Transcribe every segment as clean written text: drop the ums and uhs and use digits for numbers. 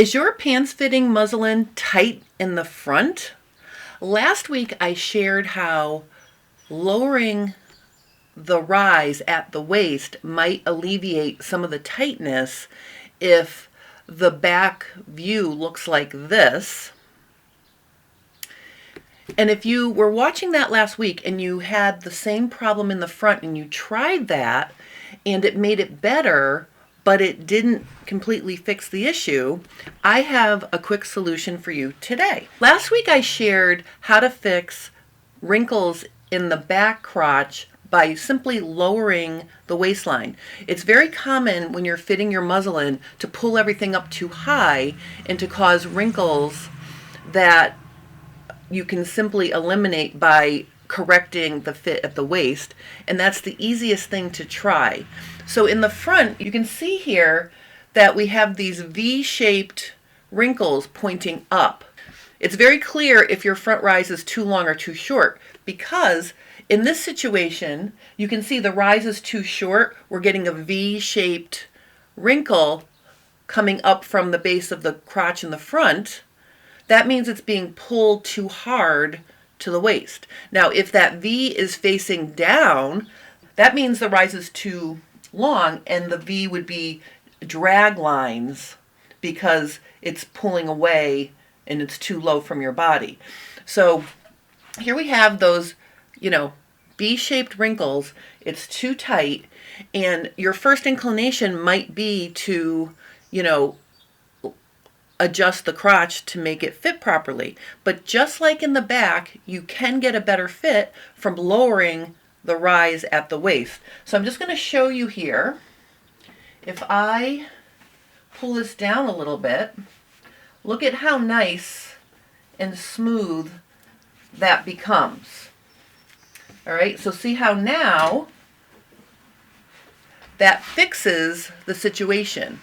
Is your pants fitting muslin tight in the front? Last week I shared how lowering the rise at the waist might alleviate some of the tightness if the back view looks like this. And if you were watching that last week and you had the same problem in the front and you tried that and it made it better, but it didn't completely fix the issue, I have a quick solution for you today. Last week I shared how to fix wrinkles in the back crotch by simply lowering the waistline. It's very common when you're fitting your muslin to pull everything up too high and to cause wrinkles that you can simply eliminate by correcting the fit at the waist, and that's the easiest thing to try. So in the front, you can see here that we have these V-shaped wrinkles pointing up. It's very clear if your front rise is too long or too short, because in this situation, you can see the rise is too short. We're getting a V-shaped wrinkle coming up from the base of the crotch in the front. That means it's being pulled too hard to the waist. Now, if that V is facing down, that means the rise is too long and the V would be drag lines because it's pulling away and it's too low from your body. So here we have those, V-shaped wrinkles. It's too tight, and your first inclination might be to, adjust the crotch to make it fit properly. But just like in the back, you can get a better fit from lowering the rise at the waist. So I'm just going to show you here. If I pull this down a little bit, look at how nice and smooth that becomes. All right, so see how now that fixes the situation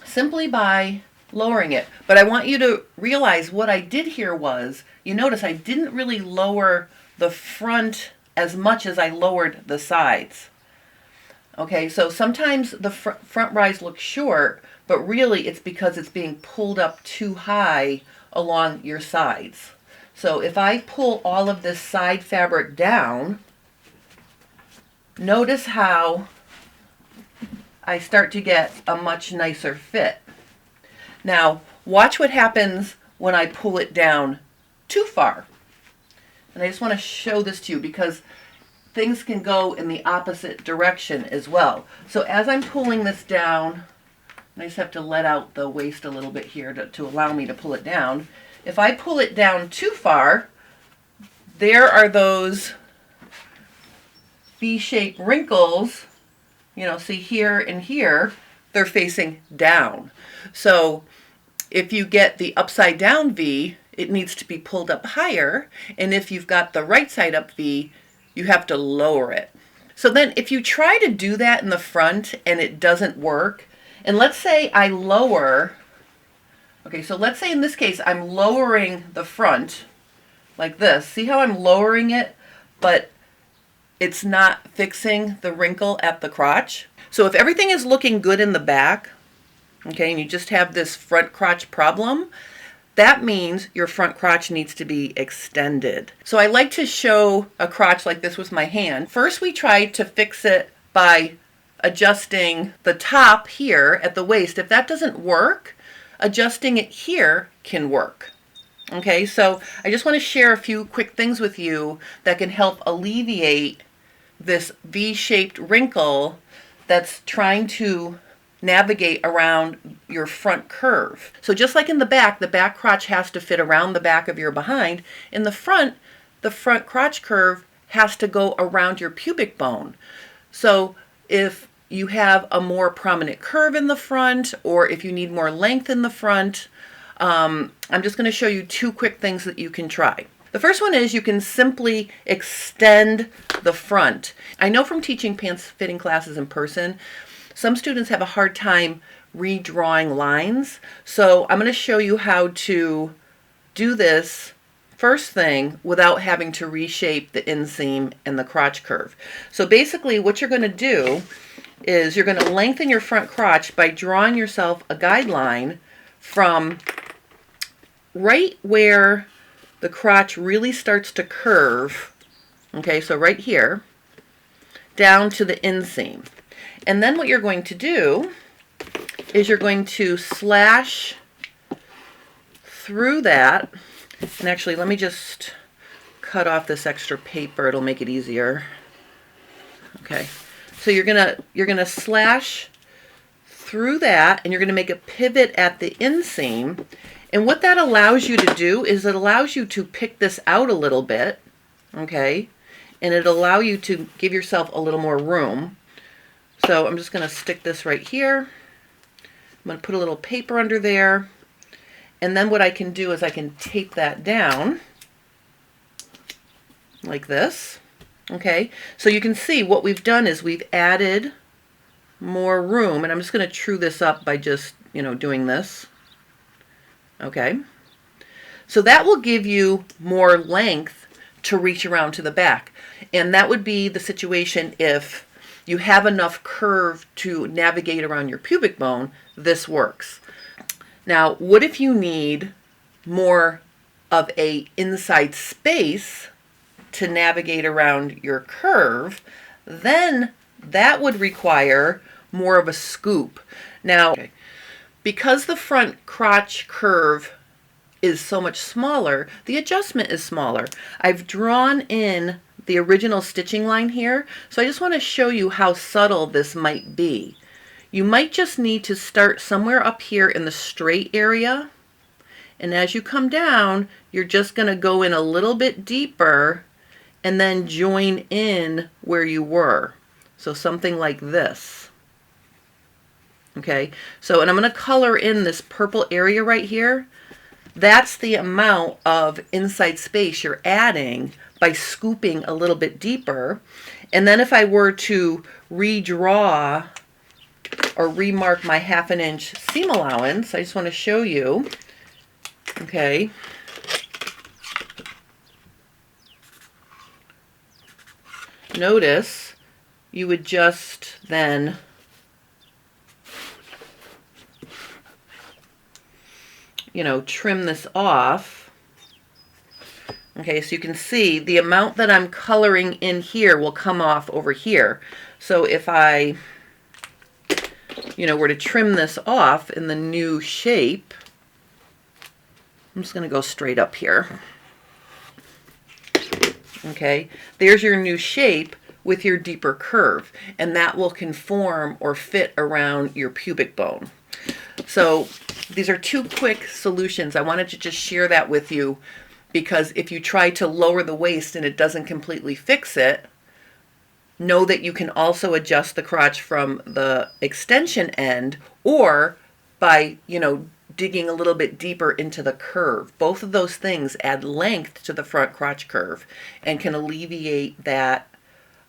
simply by lowering it. But I want you to realize what I did here was, you notice I didn't really lower the front as much as I lowered the sides. Okay, so sometimes the front rise looks short, but really it's because it's being pulled up too high along your sides. So if I pull all of this side fabric down, notice how I start to get a much nicer fit. Now, watch what happens when I pull it down too far. And I just want to show this to you because things can go in the opposite direction as well. So as I'm pulling this down, I just have to let out the waist a little bit here to allow me to pull it down. If I pull it down too far, there are those V-shaped wrinkles. See here and here, they're facing down. So if you get the upside down V, it needs to be pulled up higher. And if you've got the right side up V, you have to lower it. So then if you try to do that in the front and it doesn't work, and let's say I lower, okay, so let's say in this case, I'm lowering the front like this. See how I'm lowering it, but it's not fixing the wrinkle at the crotch? So if everything is looking good in the back, okay, and you just have this front crotch problem, that means your front crotch needs to be extended. So I like to show a crotch like this with my hand. First, we try to fix it by adjusting the top here at the waist. If that doesn't work, adjusting it here can work. Okay, so I just want to share a few quick things with you that can help alleviate this V-shaped wrinkle that's trying to navigate around your front curve. So just like in the back crotch has to fit around the back of your behind. In the front crotch curve has to go around your pubic bone. So if you have a more prominent curve in the front, or if you need more length in the front, I'm just going to show you two quick things that you can try. The first one is you can simply extend the front. I know from teaching pants fitting classes in person, some students have a hard time redrawing lines. So I'm going to show you how to do this first thing without having to reshape the inseam and the crotch curve. So basically what you're going to do is you're going to lengthen your front crotch by drawing yourself a guideline from right where the crotch really starts to curve, okay, so right here, down to the inseam. And then what you're going to do is you're going to slash through that. And actually, let me just cut off this extra paper. It'll make it easier. Okay, so you're gonna slash through that, and you're gonna make a pivot at the inseam. And what that allows you to do is it allows you to pick this out a little bit, okay, and it'll allow you to give yourself a little more room. So I'm just gonna stick this right here. I'm gonna put a little paper under there. And then what I can do is I can tape that down like this, okay? So you can see what we've done is we've added more room, and I'm just going to true this up by just, doing this, okay? So that will give you more length to reach around to the back. And that would be the situation if you have enough curve to navigate around your pubic bone. This works. Now, what if you need more of a inside space to navigate around your curve? Then that would require more of a scoop. Now, because the front crotch curve is so much smaller, the adjustment is smaller. I've drawn in the original stitching line here, so I just want to show you how subtle this might be. You might just need to start somewhere up here in the straight area, and as you come down, you're just going to go in a little bit deeper and then join in where you were. So something like this. Okay, so, and I'm going to color in this purple area right here. That's the amount of inside space you're adding by scooping a little bit deeper. And then if I were to redraw or remark my 1/2 inch seam allowance, I just want to show you, okay. Notice you would just then trim this off. Okay, so you can see the amount that I'm coloring in here will come off over here. So if I were to trim this off in the new shape, I'm just going to go straight up here. Okay, there's your new shape with your deeper curve, and that will conform or fit around your pubic bone. So these are two quick solutions. I wanted to just share that with you, because if you try to lower the waist and it doesn't completely fix it, know that you can also adjust the crotch from the extension end, or by, digging a little bit deeper into the curve. Both of those things add length to the front crotch curve and can alleviate that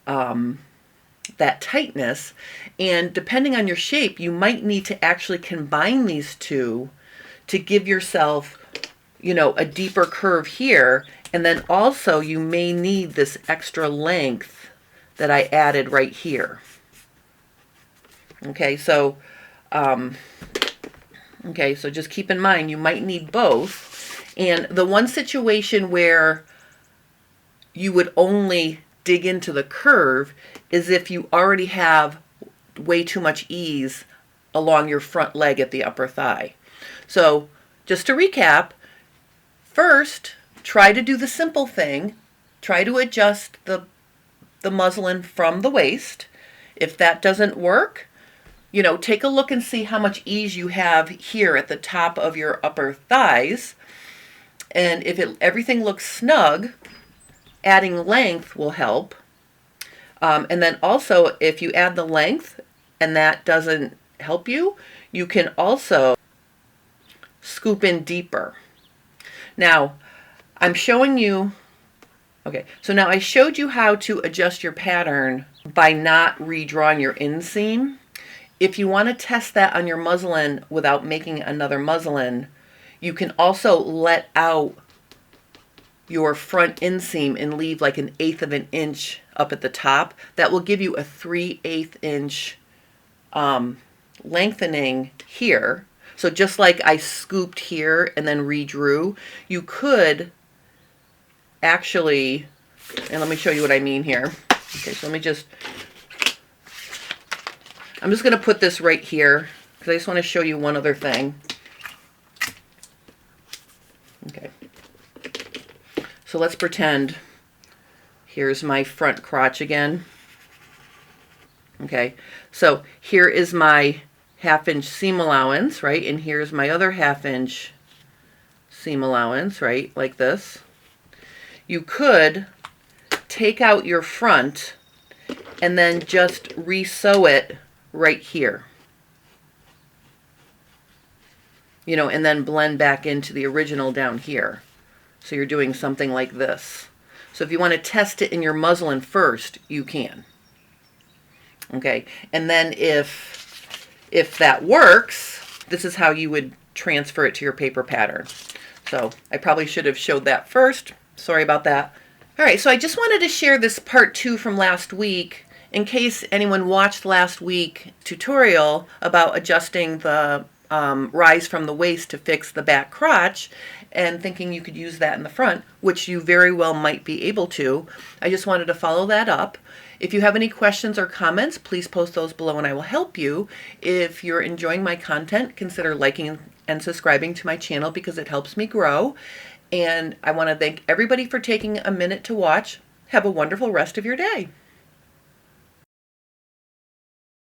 that tightness. And depending on your shape, you might need to actually combine these two to give yourself, a deeper curve here. And then also you may need this extra length that I added right here. Okay, so so just keep in mind you might need both. And the one situation where you would only dig into the curve is if you already have way too much ease along your front leg at the upper thigh. So just to recap, first, try to do the simple thing. Try to adjust the muslin from the waist. If that doesn't work, take a look and see how much ease you have here at the top of your upper thighs. And if everything looks snug, adding length will help. And then also, if you add the length and that doesn't help you, you can also scoop in deeper. Now, I'm showing you, okay, so now I showed you how to adjust your pattern by not redrawing your inseam. If you want to test that on your muslin without making another muslin, you can also let out your front inseam and leave like 1/8 of an inch up at the top. That will give you a 3/8 inch lengthening here. So just like I scooped here and then redrew, you could actually, and let me show you what I mean here. Okay, so I'm just going to put this right here because I just want to show you one other thing. Okay. So let's pretend here's my front crotch again. Okay, so here is my 1/2 inch seam allowance, right? And here's my other 1/2 inch seam allowance, right? Like this. You could take out your front and then just re-sew it right here. You know, and then blend back into the original down here. So you're doing something like this. So if you want to test it in your muslin first, you can. Okay, and then if that works, this is how you would transfer it to your paper pattern. So I probably should have showed that first. Sorry about that. All right, so I just wanted to share this part 2 from last week in case anyone watched last week's tutorial about adjusting the rise from the waist to fix the back crotch and thinking you could use that in the front, which you very well might be able to. I just wanted to follow that up. If you have any questions or comments, please post those below and I will help you. If you're enjoying my content, consider liking and subscribing to my channel because it helps me grow. And I want to thank everybody for taking a minute to watch. Have a wonderful rest of your day.